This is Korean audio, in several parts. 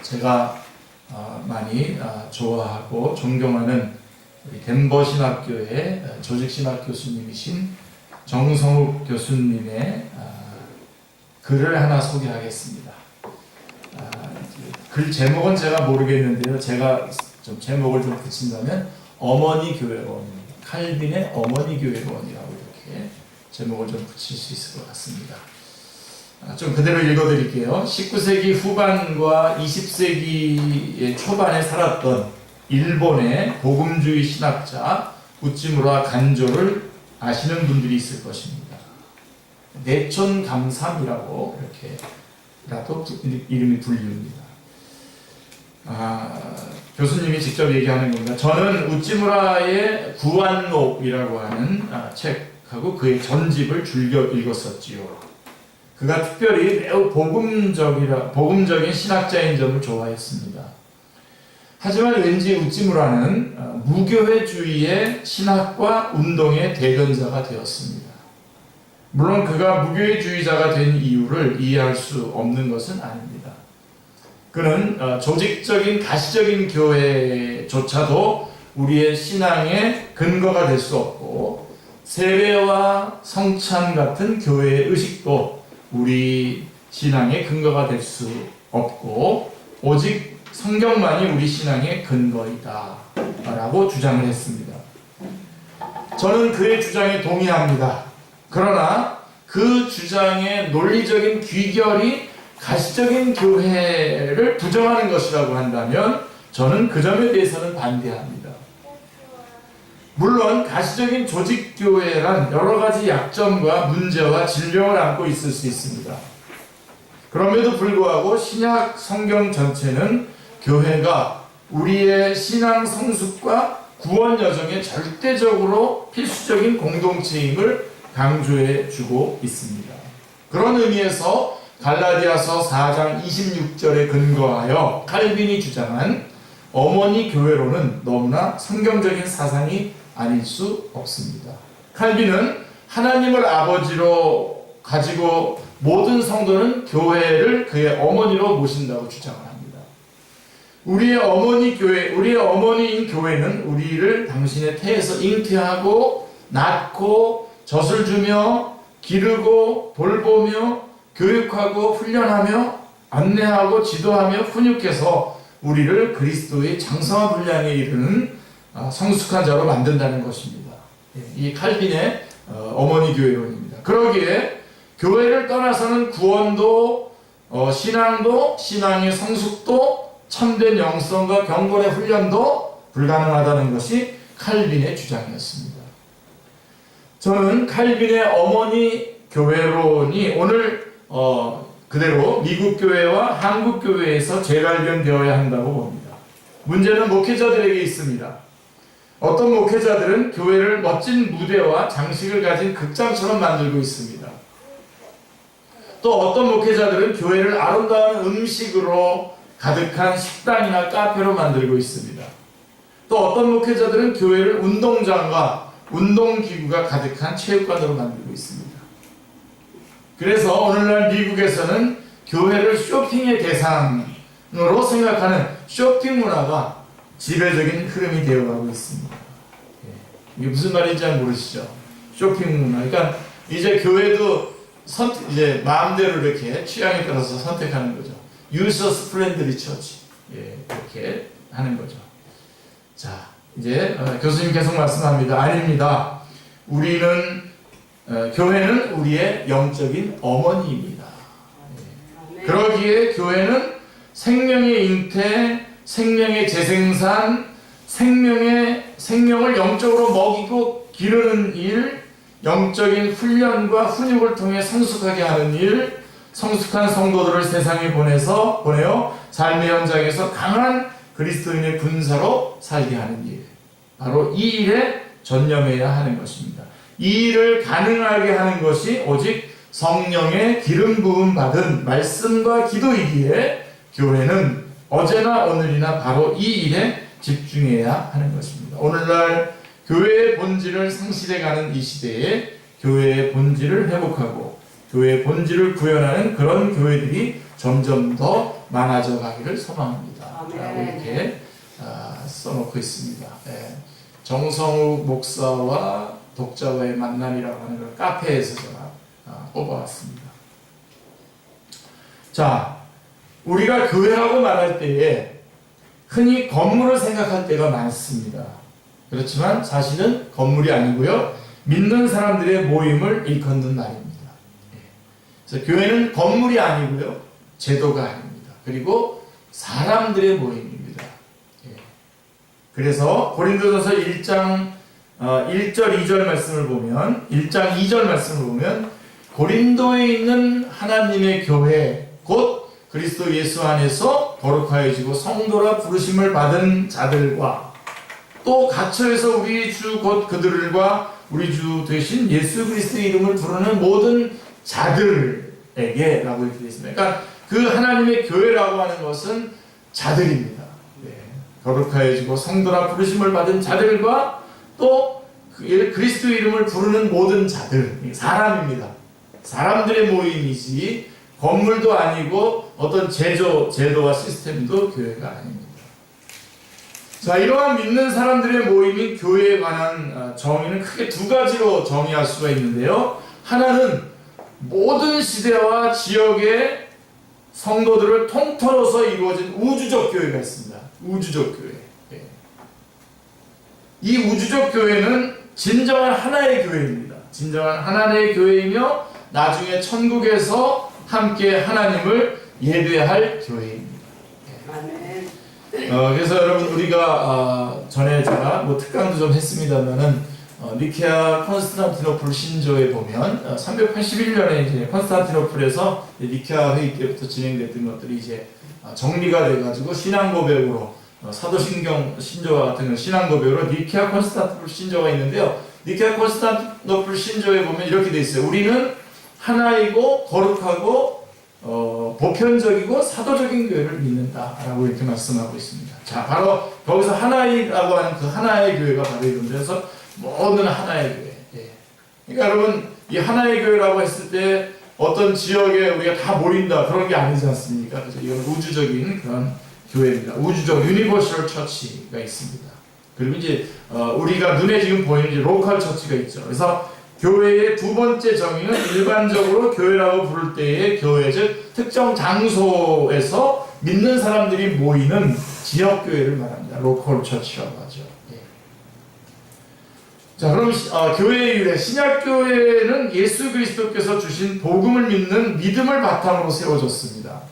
제가 많이 좋아하고 존경하는 우리 덴버 신학교의 조직신학 교수님이신 정성욱 교수님의 글을 하나 소개하겠습니다. 글 제목은 제가 모르겠는데요. 제가 좀 제목을 좀 붙인다면 어머니 교회원입니다. 칼빈의 어머니 교회원이라고 이렇게 제목을 좀 붙일 수 있을 것 같습니다. 좀 그대로 읽어드릴게요. 19세기 후반과 20세기의 초반에 살았던 일본의 복음주의 신학자 우찌무라 간조를 아시는 분들이 있을 것입니다. 내촌 감삼이라고 이렇게라도 이름이 불립니다. 교수님이 직접 얘기하는 겁니다. 저는 우찌무라의 구안록이라고 하는 책하고 그의 전집을 즐겨 읽었었지요. 그가 특별히 매우 복음적인 신학자인 점을 좋아했습니다. 하지만 왠지 우찌무라는 무교회주의의 신학과 운동의 대변자가 되었습니다. 물론 그가 무교회주의자가 된 이유를 이해할 수 없는 것은 아닙니다. 그는 조직적인 가시적인 교회조차도 우리의 신앙의 근거가 될 수 없고 세례와 성찬 같은 교회의 의식도 우리 신앙의 근거가 될 수 없고 오직 성경만이 우리 신앙의 근거이다 라고 주장을 했습니다. 저는 그의 주장에 동의합니다. 그러나 그 주장의 논리적인 귀결이 가시적인 교회를 부정하는 것이라고 한다면 저는 그 점에 대해서는 반대합니다. 물론 가시적인 조직교회란 여러 가지 약점과 문제와 질병을 안고 있을 수 있습니다. 그럼에도 불구하고 신약 성경 전체는 교회가 우리의 신앙 성숙과 구원 여정에 절대적으로 필수적인 공동체임을 강조해 주고 있습니다. 그런 의미에서 갈라디아서 4장 26절에 근거하여 칼빈이 주장한 어머니 교회로는 너무나 성경적인 사상이 아닐 수 없습니다. 칼빈은 하나님을 아버지로 가지고 모든 성도는 교회를 그의 어머니로 모신다고 주장을 합니다. 우리의 어머니 교회, 우리의 어머니인 교회는 우리를 당신의 태에서 잉태하고 낳고 젖을 주며 기르고 돌보며 교육하고 훈련하며 안내하고 지도하며 훈육해서 우리를 그리스도의 장성한 분량에 이르는 성숙한 자로 만든다는 것입니다. 이 칼빈의 어머니 교회론입니다. 그러기에 교회를 떠나서는 구원도 신앙도 신앙의 성숙도 참된 영성과 경건의 훈련도 불가능하다는 것이 칼빈의 주장이었습니다. 저는 칼빈의 어머니 교회론이 오늘 그대로 미국 교회와 한국 교회에서 재발견되어야 한다고 봅니다. 문제는 목회자들에게 있습니다. 어떤 목회자들은 교회를 멋진 무대와 장식을 가진 극장처럼 만들고 있습니다. 또 어떤 목회자들은 교회를 아름다운 음식으로 가득한 식당이나 카페로 만들고 있습니다. 또 어떤 목회자들은 교회를 운동장과 운동기구가 가득한 체육관으로 만들고 있습니다. 그래서 오늘날 미국에서는 교회를 쇼핑의 대상으로 생각하는 쇼핑 문화가 지배적인 흐름이 되어가고 있습니다. 이게 무슨 말인지 잘 모르시죠? 쇼핑 문화. 그러니까 이제 교회도 이제 마음대로 이렇게 취향에 따라서 선택하는 거죠. Users Friendly Church. 이렇게 하는 거죠. 자, 이제 교수님 계속 말씀합니다. 아닙니다. 교회는 우리의 영적인 어머니입니다. 그러기에 교회는 생명의 잉태, 생명의 재생산, 생명을 영적으로 먹이고 기르는 일, 영적인 훈련과 훈육을 통해 성숙하게 하는 일, 성숙한 성도들을 세상에 보내어 삶의 현장에서 강한 그리스도인의 군사로 살게 하는 일, 바로 이 일에 전념해야 하는 것입니다. 이 일을 가능하게 하는 것이 오직 성령의 기름 부음 받은 말씀과 기도이기에 교회는 어제나 오늘이나 바로 이 일에 집중해야 하는 것입니다. 오늘날 교회의 본질을 상실해가는 이 시대에 교회의 본질을 회복하고 교회의 본질을 구현하는 그런 교회들이 점점 더 더 많아져 가기를 소망합니다. 라고 이렇게 써놓고 있습니다. 예. 정성욱 목사와 독자와의 만남이라고 하는 걸 카페에서 제가 뽑아왔습니다. 자, 우리가 교회라고 말할 때에 흔히 건물을 생각할 때가 많습니다. 그렇지만 사실은 건물이 아니고요, 믿는 사람들의 모임을 일컫는 말입니다. 그래서 교회는 건물이 아니고요, 제도가 아닙니다. 그리고 사람들의 모임입니다. 그래서 고린도전서 1장 1절 2절 말씀을 보면, 1장 2절 말씀을 보면 고린도에 있는 하나님의 교회 곧 그리스도 예수 안에서 거룩하여지고 성도라 부르심을 받은 자들과 또 갇혀서 우리 주 곧 그들과 우리 주 되신 예수 그리스도의 이름을 부르는 모든 자들에게 라고 이렇게 되어 있습니다. 그러니까 그 하나님의 교회라고 하는 것은 자들입니다. 거룩하여지고 성도라 부르심을 받은 자들과 또 그리스도의 이름을 부르는 모든 자들, 사람입니다. 사람들의 모임이지 건물도 아니고 어떤 제도와 시스템도 교회가 아닙니다. 자, 이러한 믿는 사람들의 모임인 교회에 관한 정의는 크게 두 가지로 정의할 수가 있는데요. 하나는 모든 시대와 지역의 성도들을 통틀어서 이루어진 우주적 교회가 있습니다. 우주적 교회. 이 우주적 교회는 진정한 하나의 교회입니다. 진정한 하나의 교회이며 나중에 천국에서 함께 하나님을 예배할 교회입니다. 그래서 여러분, 우리가 전에 제가 특강도 좀 했습니다만은 니케아 콘스탄티노플 신조에 보면 381년에 이제 콘스탄티노플에서 니케아 회의 때부터 진행됐던 것들이 이제 정리가 돼가지고 신앙 고백으로 사도신경 신조와 같은 신앙 고백으로 니케아 콘스탄티노플 신조가 있는데요. 니케아 콘스탄티노플 신조에 보면 이렇게 돼 있어요. 우리는 하나이고 거룩하고 보편적이고 사도적인 교회를 믿는다라고 이렇게 말씀하고 있습니다. 자, 바로 거기서 하나이라고 하는 그 하나의 교회가 바로 이런 데서 모든 하나의 교회. 그러니까 여러분, 이 하나의 교회라고 했을 때 어떤 지역에 우리가 다 모인다 그런 게 아니지 않습니까? 그래서 이건 우주적인 그런 교회입니다. 우주적 유니버셜 처치가 있습니다. 그리고 이제 우리가 눈에 지금 보이는 이제 로컬 처치가 있죠. 그래서 교회의 두 번째 정의는 일반적으로 교회라고 부를 때의 교회, 즉 특정 장소에서 믿는 사람들이 모이는 지역 교회를 말합니다. 로컬 처치라고 하죠. 자, 그럼 교회의 유래, 신약 교회는 예수 그리스도께서 주신 복음을 믿는 믿음을 바탕으로 세워졌습니다.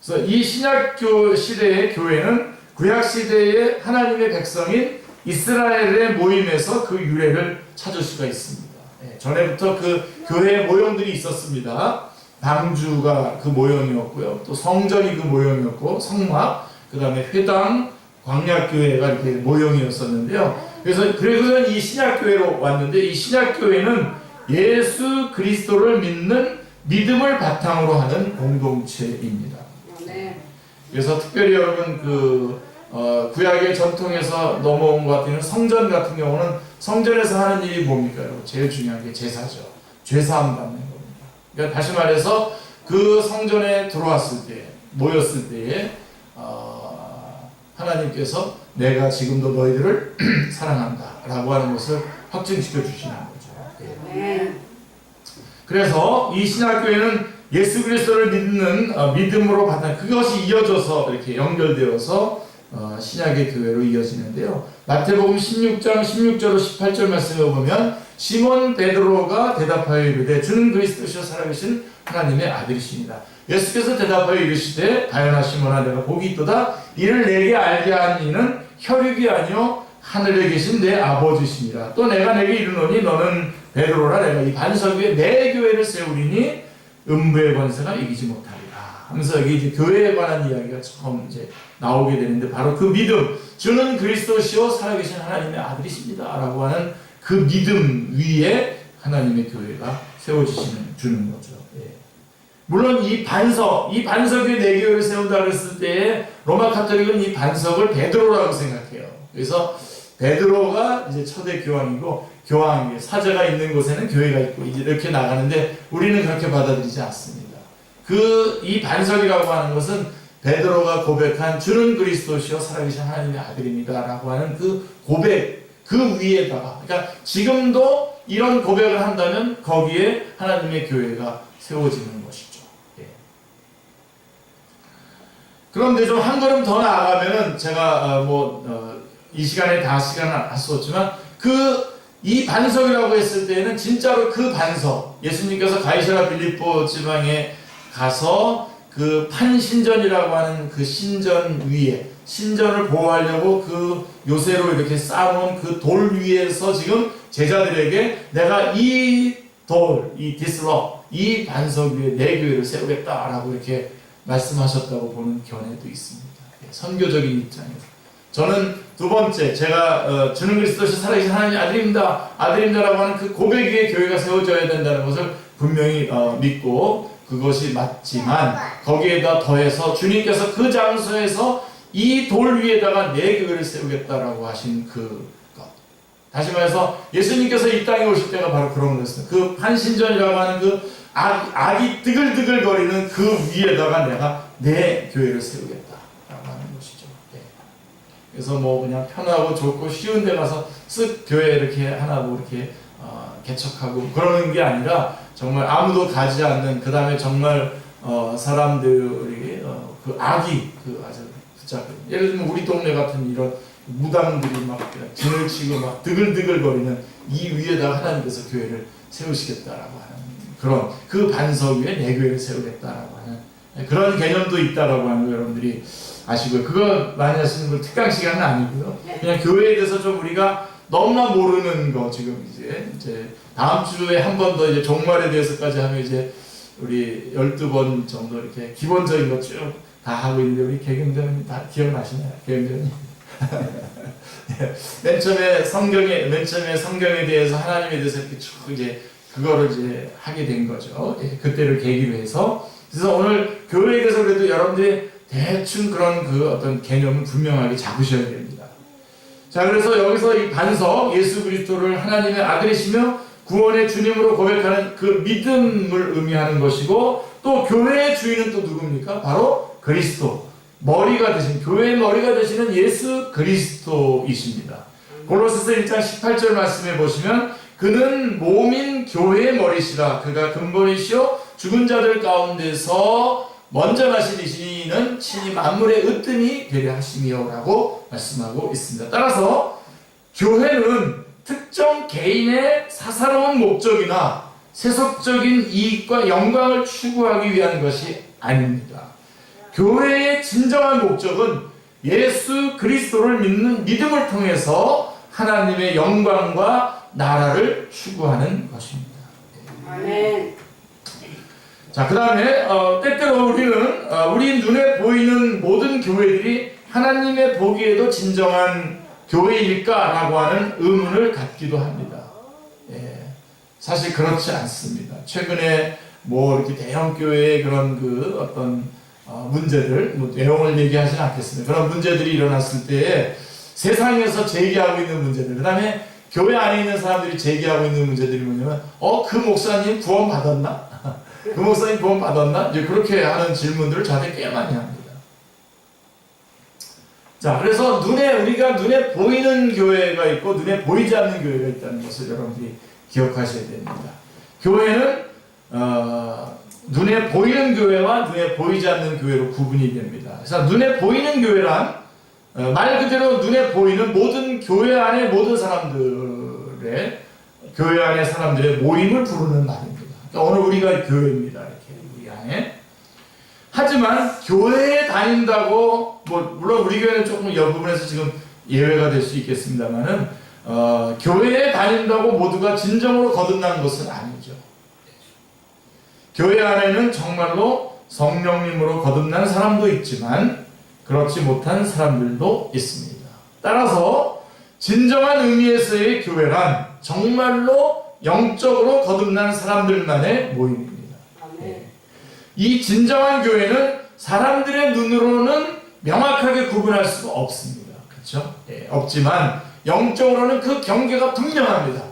그래서 이 신약 시대의 교회는 구약 시대의 하나님의 백성인 이스라엘의 모임에서 그 유래를 찾을 수가 있습니다. 전에부터 그 교회의 모형들이 있었습니다. 방주가 그 모형이었고요. 또 성전이 그 모형이었고, 성막, 그 다음에 회당, 광약교회가 이렇게 모형이었었는데요. 그래서 이 신약교회로 왔는데, 이 신약교회는 예수 그리스도를 믿는 믿음을 바탕으로 하는 공동체입니다. 그래서 특별히 여러분 구약의 전통에서 넘어온 것 같은 성전 같은 경우는 성전에서 하는 일이 뭡니까? 제일 중요한 게 제사죠. 죄사함 받는 겁니다. 그러니까 다시 말해서 그 성전에 들어왔을 때, 모였을 때에 하나님께서 내가 지금도 너희들을 사랑한다 라고 하는 것을 확증시켜 주시는 거죠. 그래서 이 신학교회는 예수 그리스도를 믿는 믿음으로 받는 그것이 이어져서 이렇게 연결되어서 신약의 교회로 이어지는데요. 마태복음 16장 16절로 18절 말씀을 보면 시몬 베드로가 대답하여 이르되 주는 그리스도시요 살아계신 하나님의 아들이시니라. 예수께서 대답하여 이르시되 가요나 시몬아 내가 복이 있도다. 이를 내게 알게 한 이는 혈육이 아니요 하늘에 계신 내 아버지시니라. 또 내가 내게 이르노니 너는 베드로라. 내가 이 반석 위에 내 교회를 세우리니 음부의 권세가 이기지 못하리라 하면서 여기 이제 교회에 관한 이야기가 처음 이제 나오게 되는데, 바로 그 믿음, 주는 그리스도시요 살아계신 하나님의 아들이십니다 라고 하는 그 믿음 위에 하나님의 교회가 세워지는 거죠. 물론 이 반석 위에 내 교회를 세운다 그랬을 때 로마 카톨릭은 이 반석을 베드로라고 생각해요. 그래서 베드로가 이제 초대 교황이고, 교황 사제가 있는 곳에는 교회가 있고 이제 이렇게 나가는데, 우리는 그렇게 받아들이지 않습니다. 이 반석이라고 하는 것은 베드로가 고백한 주는 그리스도시요 살아계신 하나님의 아들입니다 라고 하는 그 고백, 그 위에다가, 그러니까 지금도 이런 고백을 한다면 거기에 하나님의 교회가 세워지는 것이죠. 예. 그런데 좀 한 걸음 더 나아가면은 제가 이 시간에 다 시간을 할 수 없지만 이 반석이라고 했을 때에는 진짜로 그 반석, 예수님께서 가이사랴 빌립보 지방에 가서 그 판신전이라고 하는 그 신전 위에, 신전을 보호하려고 그 요새로 이렇게 쌓아놓은 그 돌 위에서 지금 제자들에게 내가 이 돌, 이 디슬럽, 이 반석 위에 내 교회를 세우겠다라고 이렇게 말씀하셨다고 보는 견해도 있습니다. 선교적인 입장에서. 저는 두 번째, 제가 주는 그리스도시 살아계신 하나님의 아들입니다라고 하는 그 고백 위에 교회가 세워져야 된다는 것을 분명히 믿고 그것이 맞지만 거기에다 더해서 주님께서 그 장소에서 이 돌 위에다가 내 교회를 세우겠다라고 하신 그 것. 다시 말해서 예수님께서 이 땅에 오실 때가 바로 그런 거였어요. 그 판신전이라고 하는 그 악이 뜨글뜨글거리는 그 위에다가 내가 내 교회를 세우겠다라고 하는 것이죠. 네. 그래서 그냥 편하고 좋고 쉬운 데 가서 쓱 교회 이렇게 하나 이렇게 개척하고 그러는 게 아니라 정말 아무도 가지 않는, 그 다음에 정말 사람들이 그 악이 아주 붙잡혀. 예를 들면 우리 동네 같은 이런 무당들이 막 진을 치고 막 드글드글거리는 이 위에다가 하나님께서 교회를 세우시겠다라고 하는 그런 그 반석 위에 내 교회를 세우겠다라고 하는 그런 개념도 있다라고 하는 거 여러분들이 아시고요. 그거 많이 하시는 건 특강 시간은 아니고요. 그냥 교회에 대해서 좀 우리가 너무나 모르는 거 지금 이제 다음 주에 한 번 더 이제 종말에 대해서까지 하면 이제 우리 12번 정도 이렇게 기본적인 거 쭉 다 하고 있는데 우리 개경전님 다 기억나시나요? 개경전님. 맨 처음에 성경에 대해서 하나님에 대해서 이렇게 쭉 이제 그거를 이제 하게 된 거죠. 그때를 계기로 해서. 그래서 오늘 교회에 대해서 그래도 여러분들이 대충 그런 그 어떤 개념을 분명하게 잡으셔야 됩니다. 자, 그래서 여기서 이 반석, 예수 그리스도를 하나님의 아들이시며 구원의 주님으로 고백하는 그 믿음을 의미하는 것이고, 또 교회의 주인은 또 누굽니까? 바로 그리스도. 머리가 되신, 교회의 머리가 되시는 예수 그리스도이십니다. 골로새서 1장 18절 말씀해 보시면 그는 몸인 교회의 머리시라. 그가 근본이시오 죽은 자들 가운데서 먼저 나시리시는 친히 만물의 으뜸이 되려 하심이요라고 말씀하고 있습니다. 따라서 교회는 특정 개인의 사사로운 목적이나 세속적인 이익과 영광을 추구하기 위한 것이 아닙니다. 교회의 진정한 목적은 예수 그리스도를 믿는 믿음을 통해서 하나님의 영광과 나라를 추구하는 것입니다. 아멘. 자, 그 다음에 때때로 우리는 우리 눈에 보이는 모든 교회들이 하나님의 보기에도 진정한 교회일까라고 하는 의문을 갖기도 합니다. 예, 사실 그렇지 않습니다. 최근에 이렇게 대형 교회의 그런 그 어떤 문제들, 내용을 얘기하지는 않겠습니다. 그런 문제들이 일어났을 때 세상에서 제기하고 있는 문제들, 그 다음에 교회 안에 있는 사람들이 제기하고 있는 문제들이 뭐냐면 그 목사님 구원 받았나? 그 목사님 구원 받았나? 이제 그렇게 하는 질문들을 저한테 꽤 많이 합니다. 자, 그래서 우리가 눈에 보이는 교회가 있고 눈에 보이지 않는 교회가 있다는 것을 여러분들이 기억하셔야 됩니다. 교회는 눈에 보이는 교회와 눈에 보이지 않는 교회로 구분이 됩니다. 그래서 눈에 보이는 교회란 말 그대로 눈에 보이는 모든 교회 안의 모든 사람들의 교회 안의 사람들의 모임을 부르는 말입니다. 그러니까 오늘 우리가 교회입니다. 이렇게 우리 안에. 하지만 교회에 다닌다고 물론 우리 교회는 조금 이 부분에서 지금 예외가 될 수 있겠습니다만은 교회에 다닌다고 모두가 진정으로 거듭난 것은 아니죠. 교회 안에는 정말로 성령님으로 거듭난 사람도 있지만 그렇지 못한 사람들도 있습니다. 따라서 진정한 의미에서의 교회란 정말로 영적으로 거듭난 사람들만의 모임입니다. 아멘. 이 진정한 교회는 사람들의 눈으로는 명확하게 구분할 수가 없습니다. 그렇죠? 없지만 영적으로는 그 경계가 분명합니다.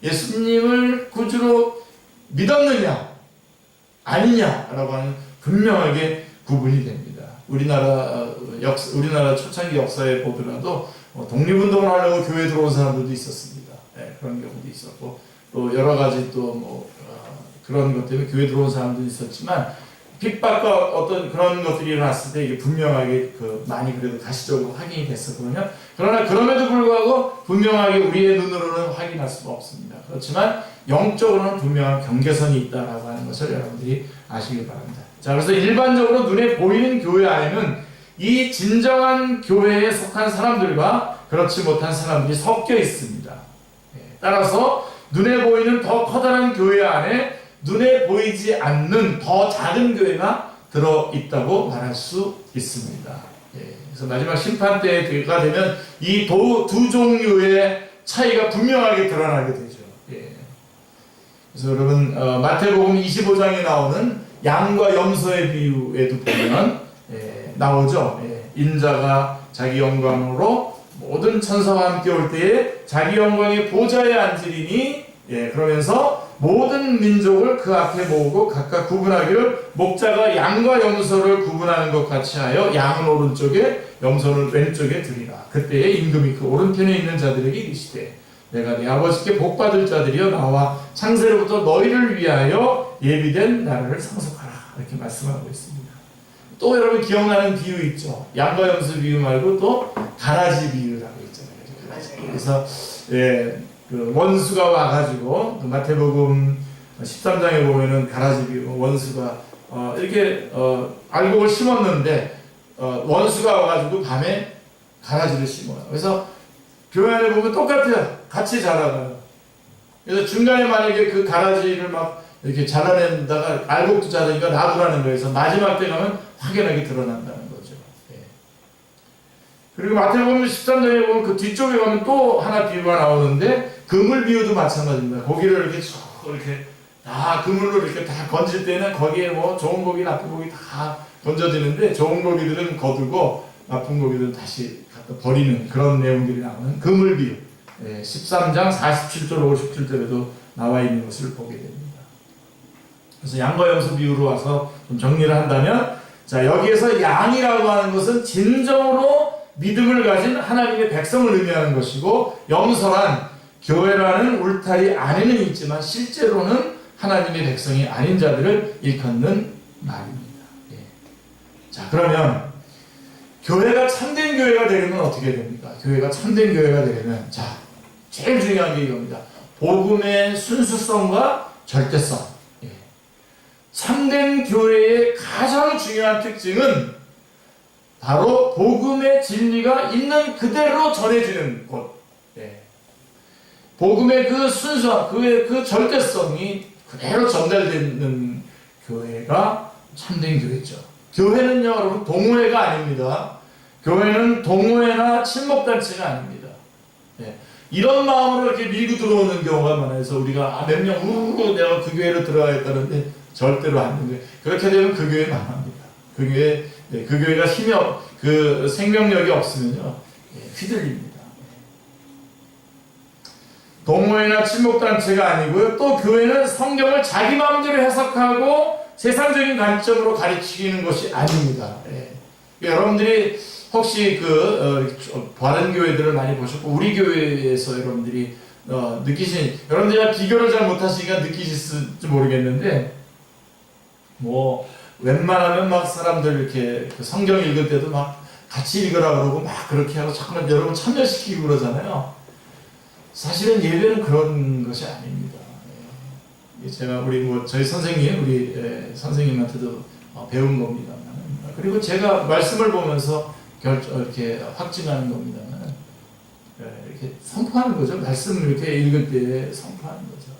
예수님을 구주로 믿었느냐 아니냐라고 하는 분명하게 구분이 됩니다. 우리나라 초창기 역사에 보더라도 독립운동을 하려고 교회에 들어온 사람들도 있었습니다. 예, 그런 경우도 있었고 또 여러 가지 또 그런 것 때문에 교회에 들어온 사람도 있었지만 핍박과 어떤 그런 것들이 일어났을 때 이게 분명하게 많이 그래도 가시적으로 확인이 됐었거든요. 그러나 그럼에도 불구하고 분명하게 우리의 눈으로는 확인할 수가 없습니다. 그렇지만 영적으로는 분명한 경계선이 있다라고 하는 것을 여러분들이 아시길 바랍니다. 자, 그래서 일반적으로 눈에 보이는 교회 안에는 이 진정한 교회에 속한 사람들과 그렇지 못한 사람들이 섞여 있습니다. 따라서 눈에 보이는 더 커다란 교회 안에 눈에 보이지 않는 더 작은 교회가 들어있다고 말할 수 있습니다. 그래서 마지막 심판 때가 되면 이 두 종류의 차이가 분명하게 드러나게 되죠. 그래서 여러분 마태복음 25장에 나오는 양과 염소의 비유에도 보면 나오죠. 인자가 자기 영광으로 모든 천사와 함께 올 때에 자기 영광의 보좌에 앉으리니 그러면서 모든 민족을 그 앞에 모으고 각각 구분하기를 목자가 양과 염소를 구분하는 것 같이 하여 양은 오른쪽에 염소는 왼쪽에 두리라. 그때에 임금이 그 오른편에 있는 자들에게 이르시되 내가 네 아버지께 복받을 자들이여 나와 창세로부터 너희를 위하여 예비된 나라를 상속하라. 이렇게 말씀하고 있습니다. 또 여러분 기억나는 비유 있죠. 양과 염소 비유 말고 또 가라지 비유라고 있잖아요. 가라지. 그래서 그 원수가 와가지고 마태복음 13장에 보면은 가라지 비유, 원수가 이렇게 알곡을 심었는데 원수가 와가지고 밤에 가라지를 심어요. 그래서 교회 안에 보면 똑같아요. 같이 자라가요. 그래서 중간에 만약에 그 가라지를 막 이렇게 잘라낸다가 알곡도 자라니까 놔두라는 거예요. 그래서 마지막 때 가면 확연하게 드러난다는 거죠. 그리고 마태복음 13장에 보면 그 뒤쪽에 가면 또 하나 비유가 나오는데 그물 비유도 마찬가지입니다. 고기를 이렇게 쭉 이렇게 다 그물로 이렇게 다 건질 때는 거기에 뭐 좋은 고기, 나쁜 고기 다 건져지는데 좋은 고기들은 거두고 나쁜 고기들은 다시 갖다 버리는 그런 내용들이 나오는 그물 비유. 13장 47절 57절에도 나와 있는 것을 보게 됩니다. 그래서 양과 염소 비유로 와서 좀 정리를 한다면, 자, 여기에서 양이라고 하는 것은 진정으로 믿음을 가진 하나님의 백성을 의미하는 것이고, 염소란 교회라는 울타리 안에는 있지만 실제로는 하나님의 백성이 아닌 자들을 일컫는 말입니다. 자, 그러면 교회가 참된 교회가 되려면 어떻게 됩니까? 교회가 참된 교회가 되려면, 자, 제일 중요한 게 이겁니다. 복음의 순수성과 절대성. 참된 교회의 가장 중요한 특징은 바로 복음의 진리가 있는 그대로 전해지는 곳. 복음의 그 순수함, 그 절대성이 그대로 전달되는 교회가 참된 교회죠. 교회는요, 여러분, 동호회가 아닙니다. 교회는 동호회나 친목단체가 아닙니다. 이런 마음으로 이렇게 밀고 들어오는 경우가 많아요. 그래서 우리가 몇 명, 내가 그 교회로 들어가겠다는데 절대로 안 되는 거예요. 그렇게 되면 그 교회 망합니다. 그 교회가 힘이 그 생명력이 없으면요, 휘둘립니다. 동호회나 친목단체가 아니고요. 또 교회는 성경을 자기 마음대로 해석하고 세상적인 관점으로 가르치는 것이 아닙니다. 여러분들이 혹시 다른 교회들을 많이 보셨고 우리 교회에서 여러분들이 여러분들이 비교를 잘 못하시니까 느끼실지 모르겠는데, 뭐 웬만하면 막 사람들 이렇게 성경 읽을 때도 막 같이 읽으라 그러고 막 그렇게 하고 자꾸만 여러분 참여시키고 그러잖아요. 사실은 예배는 그런 것이 아닙니다. 제가 저희 선생님, 우리 선생님한테도 배운 겁니다만, 그리고 제가 말씀을 보면서 이렇게 확증하는 겁니다만, 이렇게 선포하는 거죠. 말씀을 이렇게 읽을 때 선포하는 거죠.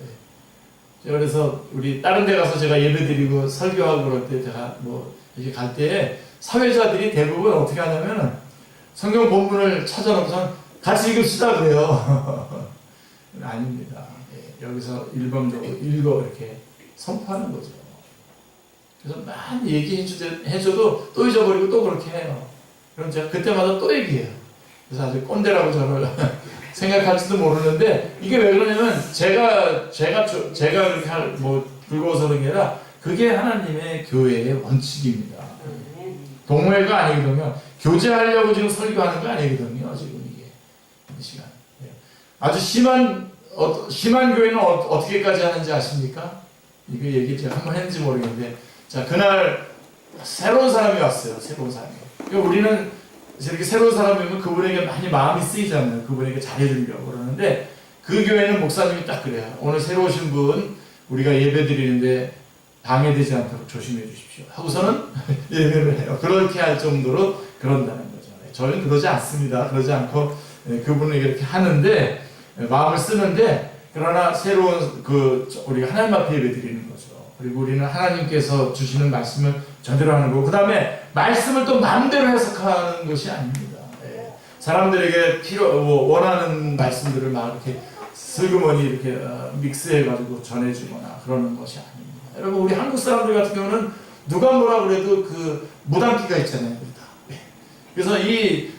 그래서 우리 다른 데 가서 제가 예배 드리고 설교하고 그럴 때 제가 뭐 이렇게 갈 때 사회자들이 대부분 어떻게 하냐면 성경 본문을 찾아놓고선 같이 읽읍시다 그래요. 아닙니다. 여기서 일방적으로 이렇게 선포하는 거죠. 그래서 많이 얘기해줘도 또 잊어버리고 또 그렇게 해요. 그럼 제가 그때마다 또 얘기해요. 그래서 아주 꼰대라고 저를 생각할지도 모르는데, 이게 왜 그러냐면 제가 그렇게 뭐 불고서 그런 게 아니라 그게 하나님의 교회의 원칙입니다. 동호회가 아니거든요. 교제하려고 지금 설교하는 거 아니거든요. 지금 이게 이 시간. 아주 심한 교회는 어떻게까지 하는지 아십니까? 이거 얘기 제가 한번 했는지 모르겠는데, 자, 그날 새로운 사람이 왔어요. 새로운 사람이. 그러니까 우리는 이렇게 새로운 사람이면 그분에게 많이 마음이 쓰이잖아요. 그분에게 잘해주려고 그러는데, 그 교회는 목사님이 딱 그래요. 오늘 새로 오신 분 우리가 예배 드리는데 방해되지 않도록 조심해 주십시오 하고서는 예배를 해요. 그렇게 할 정도로 그런다는 거죠. 저희는 그러지 않습니다. 그러지 않고 그분에게 이렇게 하는데, 마음을 쓰는데, 그러나 새로운 우리가 하나님 앞에 예배 드리는 거죠. 그리고 우리는 하나님께서 주시는 말씀을 제대로 하는 거고, 그 다음에 말씀을 또 마음대로 해석하는 것이 아닙니다. 사람들에게 원하는 말씀들을 막 이렇게 슬그머니 이렇게 믹스해가지고 전해주거나 그러는 것이 아닙니다. 여러분, 우리 한국 사람들 같은 경우는 누가 뭐라 그래도 그 무당기가 있잖아요. 그래서 이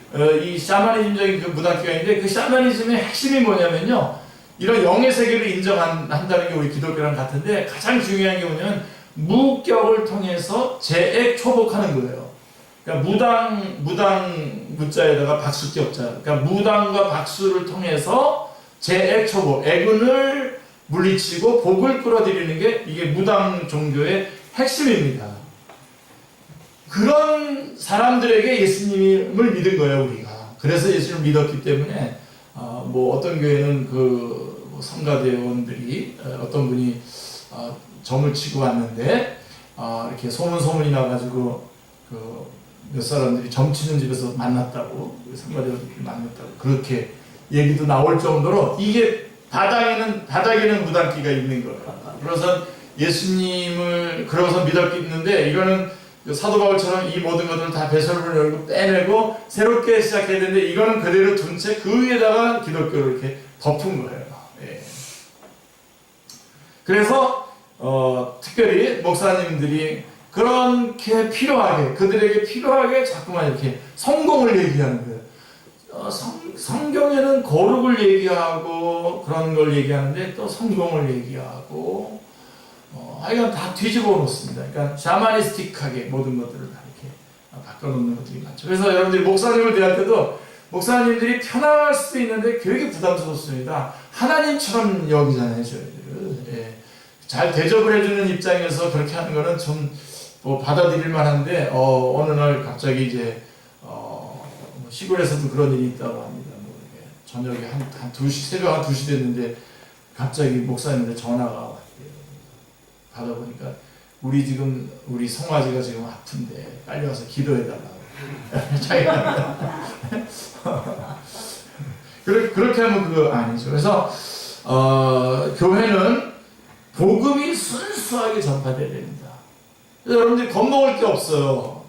샤머니즘적인 그 무당기가 있는데, 그 샤머니즘의 핵심이 뭐냐면요, 이런 영의 세계를 인정한다는 게 우리 기독교랑 같은데, 가장 중요한 게 뭐냐면 무격을 통해서 재액 초복하는 거예요. 그러니까 무당 무자에다가 박수 띄었자. 그러니까 무당과 박수를 통해서 재액 초복, 애군을 물리치고 복을 끌어들이는 게 이게 무당 종교의 핵심입니다. 그런 사람들에게 예수님을 믿은 거예요, 우리가. 그래서 예수님을 믿었기 때문에 뭐 어떤 교회는 성가대원들이 어떤 분이 점을 치고 왔는데 이렇게 소문이 나가지고 몇 사람들이 점 치는 집에서 만났다고, 성가대원들이 만났다고 그렇게 얘기도 나올 정도로 이게 바닥에는 무당기가 있는 거예요. 그래서 예수님을 그러고서 믿었는데, 이거는 사도 바울처럼 이 모든 것들을 다 배설물을 열고 빼내고 새롭게 시작해야 되는데, 이거는 그대로 둔 채 그 위에다가 기독교를 이렇게 덮은 거예요. 그래서 특별히 목사님들이 그렇게 그들에게 필요하게 자꾸만 이렇게 성공을 얘기하는 거예요. 성경에는 거룩을 얘기하고 그런 걸 얘기하는데 또 성공을 얘기하고 하여간 다 뒤집어 놓습니다. 그러니까 샤머니스틱하게 모든 것들을 다 이렇게 바꿔놓는 것들이 많죠. 그래서 여러분들이 목사님을 대할 때도 목사님들이 편할 수도 있는데 되게 부담스럽습니다. 하나님처럼 여기잖아요, 저희들을. 잘 대접을 해주는 입장에서 그렇게 하는 거는 좀 받아들일 만한데, 어느 날 갑자기 이제 시골에서도 그런 일이 있다고 합니다. 저녁에 한 2시, 새벽 한 2시 됐는데 갑자기 목사님한테 전화가 왔대요. 받아보니까 우리 송아지가 지금 아픈데 빨리 와서 기도해달라고. 자기가 그렇게 하면 그거 아니죠. 그래서 교회는 복음이 순수하게 전파돼야 됩니다. 그래서 여러분들이 겁먹을 게 없어요.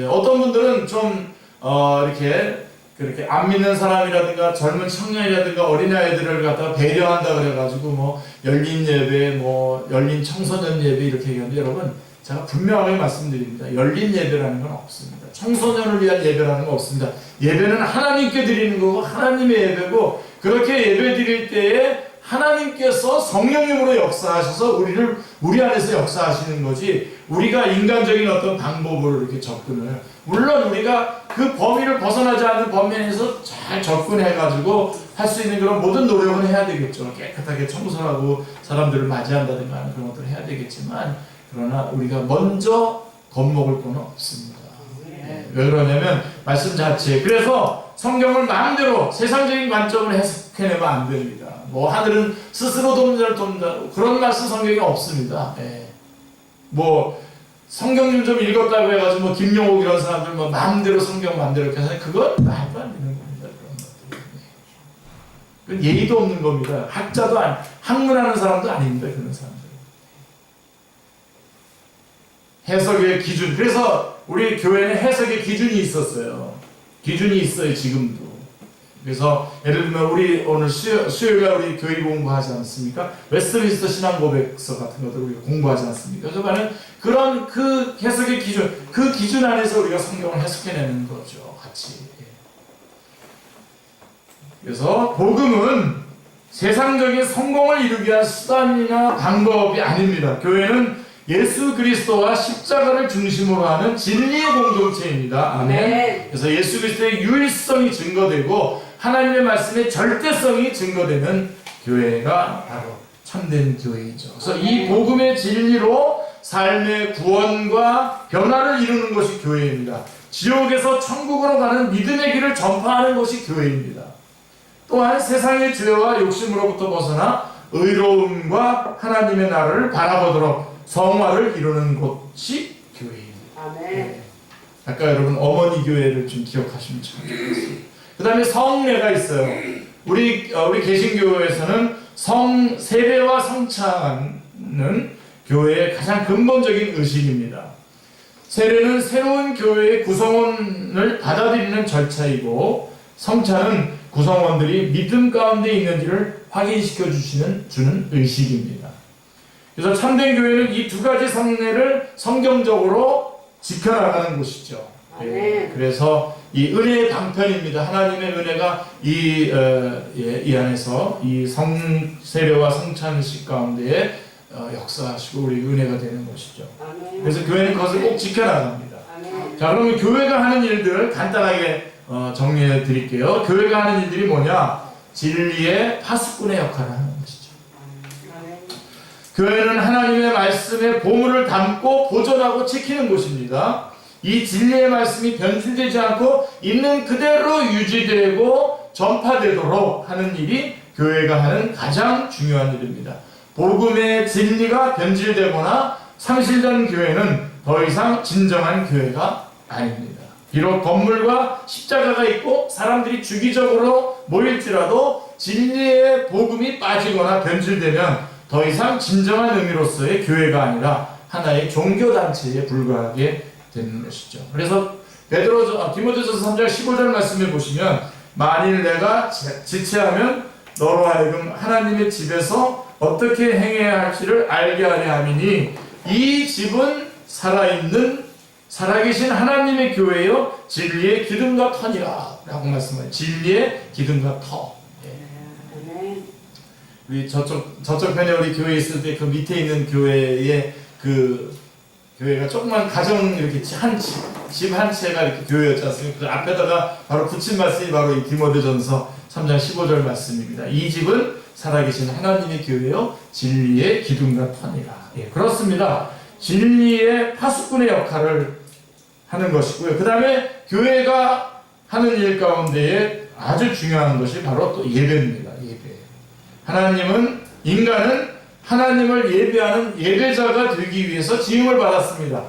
어떤 분들은 좀 이렇게 그렇게 안 믿는 사람이라든가 젊은 청년이라든가 어린아이들을 갖다가 배려한다 그래가지고 뭐 열린 예배, 뭐 열린 청소년 예배 이렇게 얘기하는데, 여러분 제가 분명하게 말씀드립니다. 열린 예배라는 건 없습니다. 청소년을 위한 예배라는 건 없습니다. 예배는 하나님께 드리는 거고 하나님의 예배고, 그렇게 예배 드릴 때에 하나님께서 성령님으로 역사하셔서 우리 안에서 역사하시는 거지, 우리가 인간적인 어떤 방법으로 이렇게 접근을, 물론 우리가 그 범위를 벗어나지 않는 범위 안에서 잘 접근해가지고 할 수 있는 그런 모든 노력은 해야 되겠죠. 깨끗하게 청소하고 사람들을 맞이한다든가 하는 그런 것들을 해야 되겠지만, 그러나 우리가 먼저 겁먹을 건 없습니다. 왜 그러냐면 말씀 자체. 그래서 성경을 마음대로 세상적인 관점을 해석해내면 안 됩니다. 뭐 하늘은 스스로 돕는다 그런 말씀 성경이 없습니다. 뭐 성경 좀 읽었다고 해가지고 뭐 김용옥 이런 사람들 뭐 마음대로 성경 마음대로 이렇게 해서 그건 말도 안 되는 겁니다. 그런 것들. 그건 예의도 없는 겁니다. 학자도 학문하는 사람도 아닙니다. 그런 사람들. 해석의 기준. 그래서 우리 교회는 해석의 기준이 있었어요. 기준이 있어요, 지금도. 그래서 예를 들면 우리 오늘 수요일에 우리 교회 공부하지 않습니까? 웨스트민스터 신앙 고백서 같은 것들 우리가 공부하지 않습니까? 그러면 그런 그 해석의 기준, 그 기준 안에서 우리가 성경을 해석해내는 거죠, 같이. 그래서 복음은 세상적인 성공을 이루기 위한 수단이나 방법이 아닙니다. 교회는 예수 그리스도와 십자가를 중심으로 하는 진리의 공동체입니다. 아멘. 아멘. 그래서 예수 그리스도의 유일성이 증거되고 하나님의 말씀의 절대성이 증거되는 교회가 바로 참된 교회이죠. 그래서 이 복음의 진리로 삶의 구원과 변화를 이루는 것이 교회입니다. 지옥에서 천국으로 가는 믿음의 길을 전파하는 것이 교회입니다. 또한 세상의 죄와 욕심으로부터 벗어나 의로움과 하나님의 나라를 바라보도록 성화를 이루는 것이 교회입니다. 아멘. 아까 여러분 어머니 교회를 좀 기억하시면 참 좋겠습니다. 그 다음에 성례가 있어요. 우리 개신교에서는 세례와 성찬은 교회의 가장 근본적인 의식입니다. 세례는 새로운 교회의 구성원을 받아들이는 절차이고, 성찬은 구성원들이 믿음 가운데 있는지를 확인시켜 주는 의식입니다. 그래서 참된 교회는 이 두 가지 성례를 성경적으로 지켜나가는 곳이죠. 아멘. 그래서 이 은혜의 방편입니다. 하나님의 은혜가 이 안에서 이 세례와 성찬식 가운데에 역사하시고 우리 은혜가 되는 것이죠. 아멘. 그래서 교회는 그것을 꼭 지켜나갑니다. 아멘. 자, 그러면 교회가 하는 일들 간단하게 정리해 드릴게요. 교회가 하는 일들이 뭐냐? 진리의 파수꾼의 역할을 하는 것이죠. 아멘. 교회는 하나님의 말씀의 보물을 담고 보존하고 지키는 곳입니다. 이 진리의 말씀이 변질되지 않고 있는 그대로 유지되고 전파되도록 하는 일이 교회가 하는 가장 중요한 일입니다. 복음의 진리가 변질되거나 상실된 교회는 더 이상 진정한 교회가 아닙니다. 비록 건물과 십자가가 있고 사람들이 주기적으로 모일지라도 진리의 복음이 빠지거나 변질되면 더 이상 진정한 의미로서의 교회가 아니라 하나의 종교단체에 불과하게 되는 것이죠. 그래서 디모데전서 3장 15절 말씀을 보시면 만일 내가 지체하면 너로 하여금 하나님의 집에서 어떻게 행해야 할지를 알게 하려 함이니 이 집은 살아계신 하나님의 교회요 진리의 기둥과 터니라 라고 말씀해요. 진리의 기둥과 터. 아멘. 우리 저쪽 편에 우리 교회 있을 때 그 밑에 있는 교회에 교회가 조그만 가정 이렇게 집 한 채가 이렇게 교회였지 않습니까? 그 앞에다가 바로 붙인 말씀이 바로 이 디모데전서 3장 15절 말씀입니다. 이 집은 살아계신 하나님의 교회요 진리의 기둥과 터니라. 예, 그렇습니다. 진리의 파수꾼의 역할을 하는 것이고요. 그 다음에 교회가 하는 일 가운데에 아주 중요한 것이 바로 또 예배입니다. 예배. 인간은 하나님을 예배하는 예배자가 되기 위해서 지음을 받았습니다.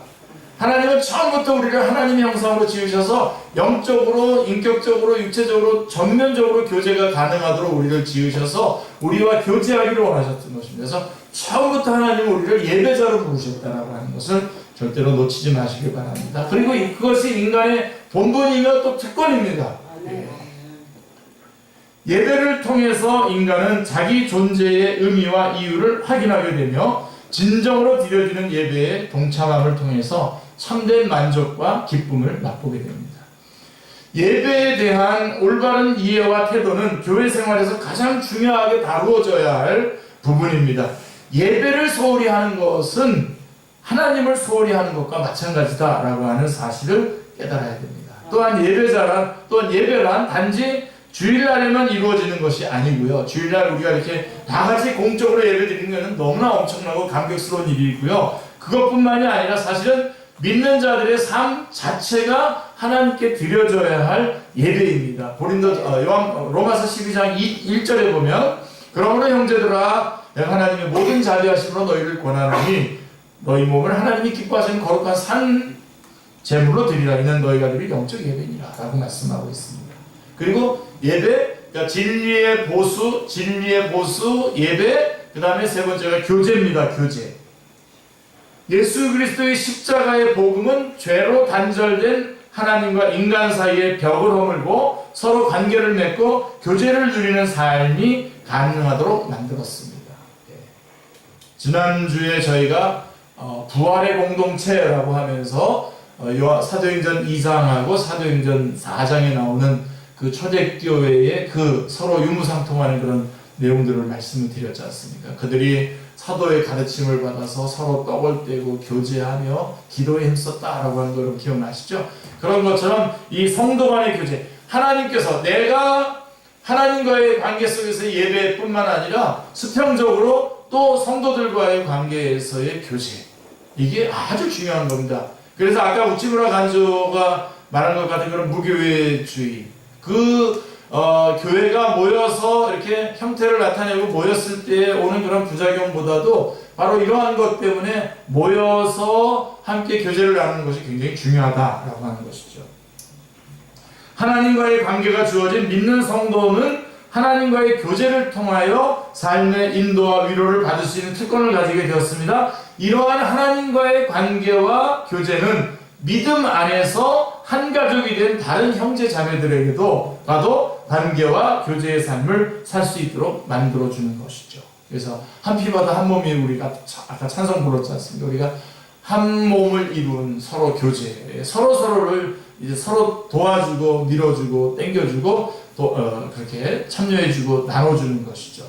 하나님은 처음부터 우리를 하나님의 형상으로 지으셔서 영적으로, 인격적으로, 육체적으로, 전면적으로 교제가 가능하도록 우리를 지으셔서 우리와 교제하기를 원하셨던 것입니다. 그래서 처음부터 하나님은 우리를 예배자로 부르셨다라고 하는 것을 절대로 놓치지 마시길 바랍니다. 그리고 그것이 인간의 본분이며 또 특권입니다. 아멘. 예배를 통해서 인간은 자기 존재의 의미와 이유를 확인하게 되며 진정으로 드려지는 예배에 동참함을 통해서 참된 만족과 기쁨을 맛보게 됩니다. 예배에 대한 올바른 이해와 태도는 교회 생활에서 가장 중요하게 다루어져야 할 부분입니다. 예배를 소홀히 하는 것은 하나님을 소홀히 하는 것과 마찬가지다라고 하는 사실을 깨달아야 됩니다. 또한 예배란 단지 주일날에만 이루어지는 것이 아니고요. 주일날 우리가 이렇게 다 같이 공적으로 예배드리는 것은 너무나 엄청나고 감격스러운 일이고요. 그것뿐만이 아니라 사실은 믿는 자들의 삶 자체가 하나님께 드려져야 할 예배입니다. 로마서 12장 1절에 보면 그러므로 형제들아 내가 하나님의 모든 자비하심으로 너희를 권하노니 너희 몸을 하나님이 기뻐하시는 거룩한 산 제물로 드리라. 이는 너희가 드릴 영적 예배니라 라고 말씀하고 있습니다. 그리고 예배, 그러니까 진리의 보수, 예배, 그 다음에 세 번째가 교제입니다. 교제. 예수 그리스도의 십자가의 복음은 죄로 단절된 하나님과 인간 사이의 벽을 허물고 서로 관계를 맺고 교제를 누리는 삶이 가능하도록 만들었습니다. 지난주에 저희가 부활의 공동체라고 하면서 사도행전 2장하고 사도행전 4장에 나오는 그 초대교회의 그 서로 유무상통하는 그런 내용들을 말씀을 드렸지 않습니까? 그들이 사도의 가르침을 받아서 서로 떡을 떼고 교제하며 기도에 힘썼다라고 하는 걸 기억나시죠? 그런 것처럼 이 성도 간의 교제, 하나님께서 내가 하나님과의 관계 속에서 예배뿐만 아니라 수평적으로 또 성도들과의 관계에서의 교제, 이게 아주 중요한 겁니다. 그래서 아까 우찌무라 간조가 말한 것 같은 그런 무교회주의, 교회가 모여서 이렇게 형태를 나타내고 모였을 때 오는 그런 부작용보다도 바로 이러한 것 때문에 모여서 함께 교제를 나누는 것이 굉장히 중요하다라고 하는 것이죠. 하나님과의 관계가 주어진 믿는 성도는 하나님과의 교제를 통하여 삶의 인도와 위로를 받을 수 있는 특권을 가지게 되었습니다. 이러한 하나님과의 관계와 교제는 믿음 안에서 한 가족이 된 다른 형제 자매들에게도 봐도 관계와 교제의 삶을 살 수 있도록 만들어주는 것이죠. 그래서 한 피보다 한 몸이, 우리가 아까 찬송 불렀지 않습니까? 우리가 한 몸을 이룬 서로 교제, 서로를 이제 서로 도와주고 밀어주고 땡겨주고 그렇게 참여해주고 나눠주는 것이죠.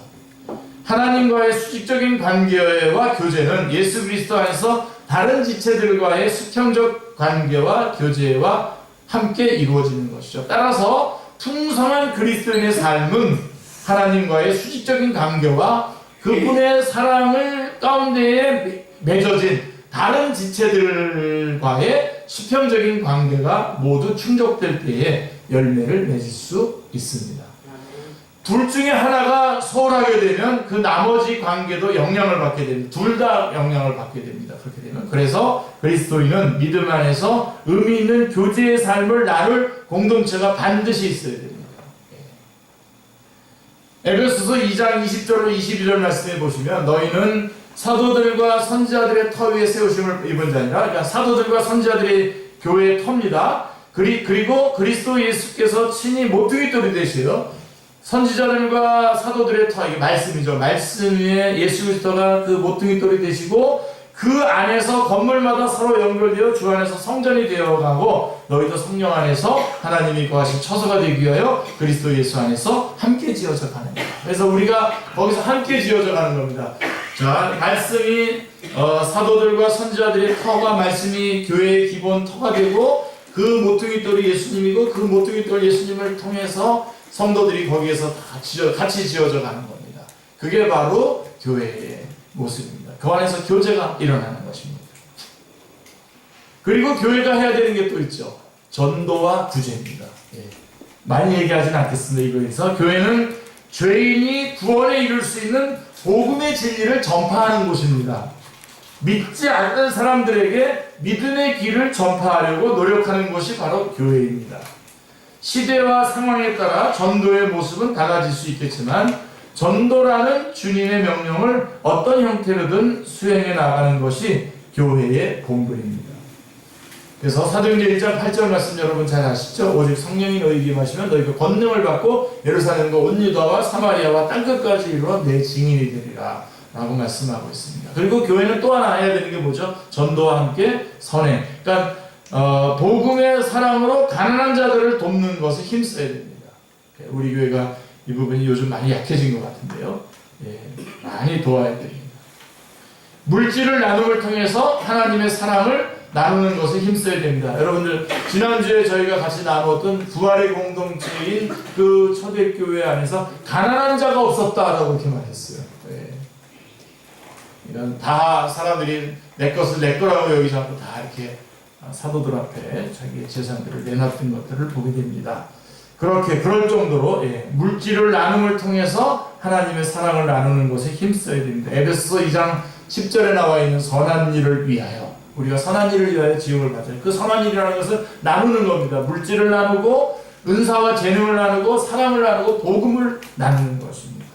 하나님과의 수직적인 관계와 교제는 예수 그리스도 안에서 다른 지체들과의 수평적 관계와 교제와 함께 이루어지는 것이죠. 따라서 풍성한 그리스도인의 삶은 하나님과의 수직적인 관계와 그분의 사랑을 가운데에 맺어진 다른 지체들과의 수평적인 관계가 모두 충족될 때에 열매를 맺을 수 있습니다. 둘 중에 하나가 소홀하게 되면 그 나머지 관계도 영향을 받게 됩니다. 둘 다 영향을 받게 됩니다. 그렇게 되면. 그래서 그리스도인은 믿음 안에서 의미 있는 교제의 삶을 나눌 공동체가 반드시 있어야 됩니다. 에베소서 2장 20절로 22절 말씀해 보시면 너희는 사도들과 선지자들의 터 위에 세우심을 입은 자니라. 그러니까 사도들과 선지자들의 교회의 터입니다. 그리고 그리스도 예수께서 친히 모퉁이 돌이 되시어 선지자들과 사도들의 터, 이게 말씀이죠. 말씀 위에 예수 그리스도가 그 모퉁이 돌이 되시고 그 안에서 건물마다 서로 연결되어 주 안에서 성전이 되어가고 너희도 성령 안에서 하나님이 거하신 처소가 되기 위하여 그리스도 예수 안에서 함께 지어져 가는 거예요. 그래서 우리가 거기서 함께 지어져 가는 겁니다. 자, 말씀이 사도들과 선지자들의 터가 말씀이 교회의 기본 터가 되고 그 모퉁이 돌이 예수님이고 그 모퉁이 돌 예수님을 통해서 성도들이 거기에서 같이 지어져 가는 겁니다. 그게 바로 교회의 모습입니다. 그 안에서 교제가 일어나는 것입니다. 그리고 교회가 해야 되는 게 또 있죠. 전도와 구제입니다. 많이 얘기하지는 않겠습니다. 이거에서 교회는 죄인이 구원에 이룰 수 있는 복음의 진리를 전파하는 곳입니다. 믿지 않는 사람들에게 믿음의 길을 전파하려고 노력하는 것이 바로 교회입니다. 시대와 상황에 따라 전도의 모습은 달라질 수 있겠지만 전도라는 주님의 명령을 어떤 형태로든 수행해 나가는 것이 교회의 본분입니다. 그래서 사도행전 1장 8절 말씀 여러분 잘 아시죠? 오직 성령이 너희에게 임하시면 너희가 권능을 받고 예루살렘과 온 유다와 사마리아와 땅끝까지 이르러 내 증인이 되리라 라고 말씀하고 있습니다. 그리고 교회는 또 하나 해야 되는 게 뭐죠? 전도와 함께 선행. 그러니까 복음의 사랑으로 가난한 자들을 돕는 것에 힘써야 됩니다. 우리 교회가 이 부분이 요즘 많이 약해진 것 같은데요. 많이 도와야 됩니다. 물질을 나눔을 통해서 하나님의 사랑을 나누는 것에 힘써야 됩니다. 여러분들 지난주에 저희가 같이 나누었던 부활의 공동체인 그 초대교회 안에서 가난한 자가 없었다라고 이렇게 말했어요. 이런 다 사람들이 내 것을 내 거라고 여기지 않고 다 이렇게 사도들 앞에 자기의 재산들을 내놨던 것들을 보게 됩니다. 그럴 정도로 물질을 나눔을 통해서 하나님의 사랑을 나누는 것에 힘써야 됩니다. 에베소서 2장 10절에 나와 있는 선한 일을 위하여, 우리가 선한 일을 위하여 지옥을 받아요. 그 선한 일이라는 것은 나누는 겁니다. 물질을 나누고 은사와 재능을 나누고 사랑을 나누고 복음을 나누는 것입니다.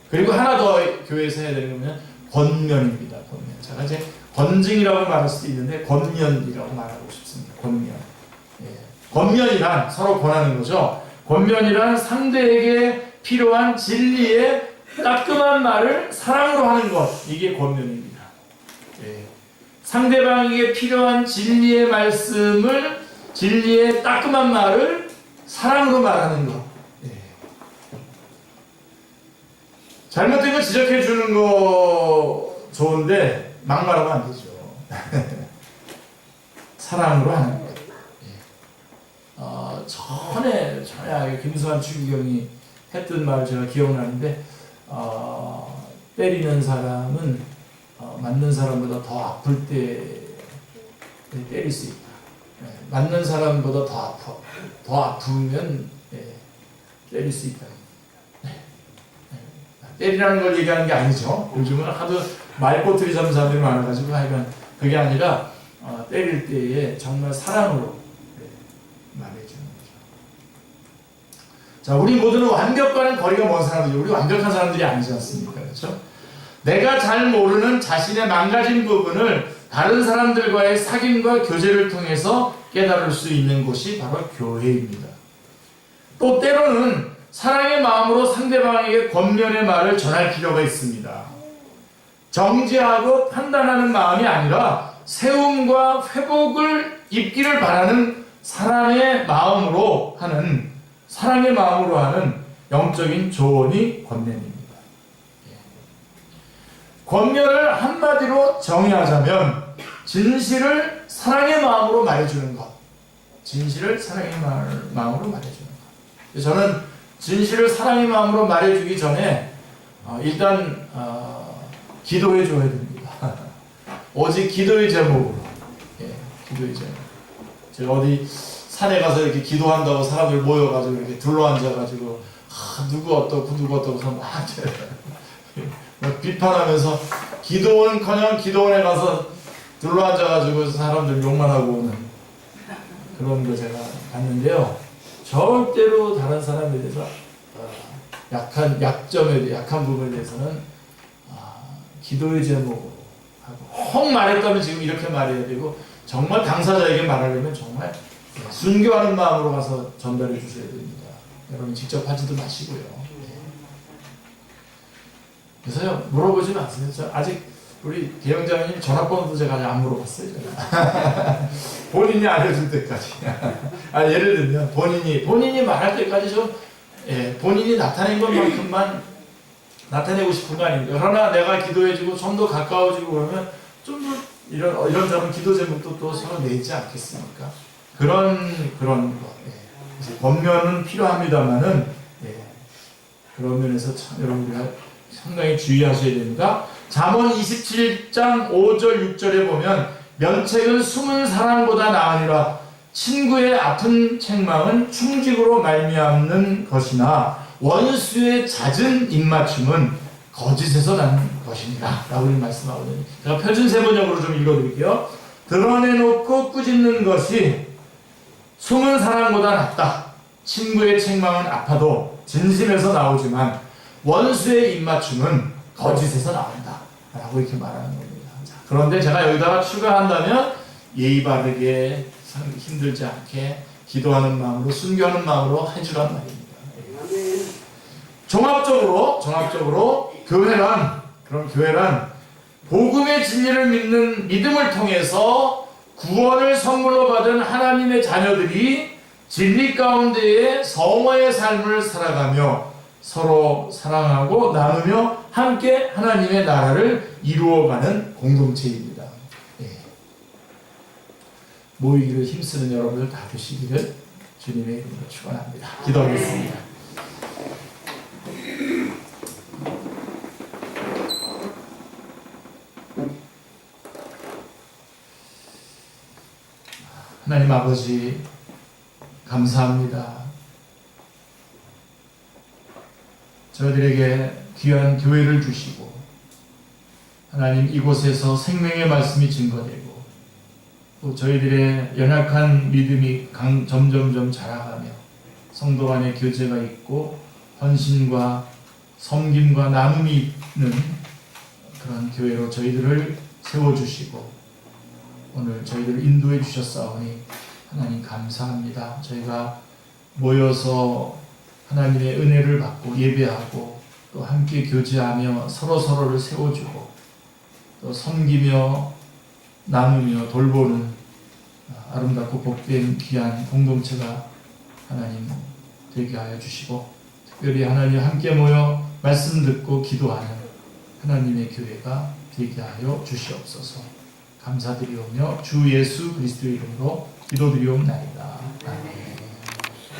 그리고 하나 더 교회에서 해야 되는 것은 권면입니다. 권면. 제가 이제 권증이라고 말할 수도 있는데 권면이라고 말하고 싶습니다. 권면. 권면이란 서로 권하는 거죠. 권면이란 상대에게 필요한 진리의 따끔한 말을 사랑으로 하는 것, 이게 권면입니다. 상대방에게 필요한 진리의 말씀을, 진리의 따끔한 말을 사랑으로 말하는 것. 잘못된 거 지적해 주는 거 좋은데 막말하면 안 되죠. 사랑으로 하는 거예요. 전에 김수환 추기경이 했던 말 제가 기억나는데, 때리는 사람은 맞는 사람보다 더 아플 때 때릴 수 있다. 맞는 사람보다 더 아프면 때릴 수 있다. 때리라는 걸 얘기하는 게 아니죠. 요즘은 하도 말꼬투리 잡는 사람들이 많아가지고 하여간 그게 아니라 때릴 때에 정말 사랑으로 말해주는 거죠. 자, 우리 모두는 완벽과는 거리가 먼 사람들이죠. 우리 완벽한 사람들이 아니지 않습니까? 그렇죠? 내가 잘 모르는 자신의 망가진 부분을 다른 사람들과의 사귐과 교제를 통해서 깨달을 수 있는 곳이 바로 교회입니다. 또 때로는 사랑의 마음으로 상대방에게 권면의 말을 전할 필요가 있습니다. 정죄하고 판단하는 마음이 아니라 세움과 회복을 입기를 바라는 사랑의 마음으로 하는 영적인 조언이 권면입니다. 권면을 한마디로 정의하자면 진실을 사랑의 마음으로 말해주는 것. 진실을 사랑의 마음으로 말해주는 것. 저는 진실을 사랑의 마음으로 말해주기 전에 일단 기도해 줘야 됩니다. 오직 기도의 제목으로. 기도의 제목. 제가 어디 산에 가서 이렇게 기도한다고 사람들 모여가지고 이렇게 둘러앉아가지고 누구 어떠고 해서 막 비판하면서 기도원커녕 기도원에 가서 둘러앉아가지고 사람들 욕만 하고 오는 그런 거 제가 봤는데요. 절대로 다른 사람에 대해서 약한 부분에 대해서는 기도의 제목으로 하고, 혹 말했다면 지금 이렇게 말해야 되고, 정말 당사자에게 말하려면 정말 순교하는 마음으로 가서 전달해 주셔야 됩니다. 여러분 직접 하지도 마시고요. 그래서요, 물어보지 마세요. 저 아직 우리 대형장님 전화번호도 제가 안 물어봤어요. 본인이 알려줄 때까지. 예를 들면 본인이 말할 때까지 본인이 나타낸 것만큼만 나타내고 싶은 거 아닙니까? 그러나 내가 기도해주고 좀 더 가까워지고 그러면 좀 더 이런저런 기도 제목도 또 서로 내지 않겠습니까? 그런 거. 권면은 필요합니다만은 그런 면에서 참 여러분들이 상당히 주의하셔야 됩니다. 잠언 27장 5절 6절에 보면 면책은 숨은 사랑보다 나으니라. 친구의 아픈 책망은 충직으로 말미암는 것이나 원수의 잦은 입맞춤은 거짓에서 나는 것이니라 라고 말씀하거든요. 제가 표준 세번역으로 좀 읽어드릴게요. 드러내놓고 꾸짖는 것이 숨은 사랑보다 낫다. 친구의 책망은 아파도 진심에서 나오지만 원수의 입맞춤은 거짓에서 나온다 라고 이렇게 말하는 겁니다. 자, 그런데 제가 여기다가 추가한다면 예의 바르게 힘들지 않게 기도하는 마음으로 순교하는 마음으로 해주란 말입니다. 종합적으로 교회란 복음의 진리를 믿는 믿음을 통해서 구원을 선물로 받은 하나님의 자녀들이 진리 가운데에 성화의 삶을 살아가며 서로 사랑하고 나누며 함께 하나님의 나라를 이루어가는 공동체입니다. 모이기를 힘쓰는 여러분들 다 되시기를 주님의 이름으로 축원합니다. 기도하겠습니다. 하나님 아버지 감사합니다. 저희들에게 귀한 교회를 주시고 하나님 이곳에서 생명의 말씀이 증거되고 또 저희들의 연약한 믿음이 점점점 자라가며 성도 간의 교제가 있고 헌신과 섬김과 나눔이 있는 그런 교회로 저희들을 세워주시고 오늘 저희들을 인도해 주셨사오니 하나님 감사합니다. 저희가 모여서 하나님의 은혜를 받고 예배하고 또 함께 교제하며 서로서로를 세워주고 또 섬기며 나누며 돌보는 아름답고 복된 귀한 공동체가 하나님 되게 하여 주시고 특별히 하나님 함께 모여 말씀 듣고 기도하는 하나님의 교회가 되게 하여 주시옵소서. 감사드리오며 주 예수 그리스도의 이름으로 기도드리옵나이다.